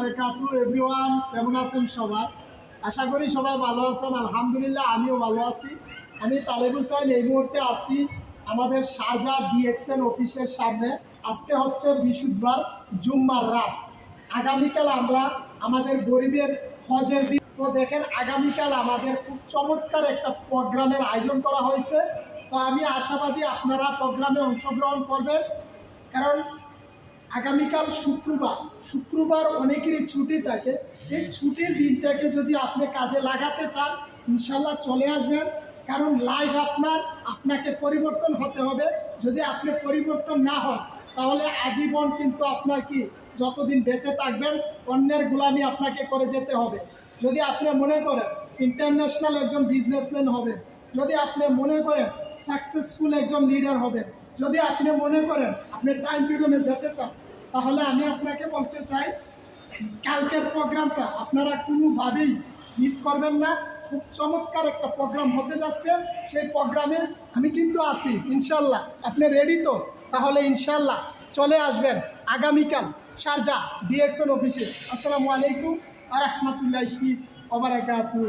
বারাকাতু। এভরিওয়ান, কেমন আছেন সবাই? আশা করি সবাই ভালো আছেন। আলহামদুলিল্লাহ আমিও ভালো আছি। আমি তালেব হুসাইন এই মুহূর্তে আছি আমাদের শারজাহ ডিএক্সএন অফিসের সামনে। আজকে হচ্ছে বৃহস্পতিবার, জুম্মার রাত। আগামীকাল আমরা আমাদের গরিবের হজের দিন। তো দেখেন, আগামীকাল আমাদের খুব চমৎকার একটা প্রোগ্রামের আয়োজন করা হয়েছে। তো আমি আশাবাদী আপনারা প্রোগ্রামে অংশগ্রহণ করবেন, কারণ আগামীকাল শুক্রবার অনেকেরই ছুটি থাকে। এই ছুটির দিনটাকে যদি আপনি কাজে লাগাতে চান, ইনশাল্লাহ চলে আসবেন। কারণ লাইফ আপনাকে পরিবর্তন হতে হবে। যদি আপনি পরিবর্তন না হন, তাহলে আজীবন কিন্তু আপনার যতদিন বেঁচে থাকবেন অন্যের গোলামি আপনাকে করে যেতে হবে। যদি আপনি মনে করেন ইন্টারন্যাশনাল একজন বিজনেসম্যান হবেন, যদি আপনি মনে করেন সাকসেসফুল একজন লিডার হবেন, যদি আপনি মনে করেন আপনি টাইম ফ্রিডমে যেতে চান, তাহলে আমি আপনাকে বলতে চাই কালকের প্রোগ্রামটা আপনারা কোনোভাবেই মিস করবেন না। খুব চমৎকার একটা প্রোগ্রাম হতে যাচ্ছে। সেই প্রোগ্রামে আমি কিন্তু আছি ইনশাল্লাহ। আপনি রেডি তো? তাহলে ইনশাল্লাহ চলে আসবেন আগামীকাল শারজাহ ডিএক্সএন অফিসে। আসসালামু আলাইকুম ওয়া রাহমাতুল্লাহি ওয়া বারাকাতুহু।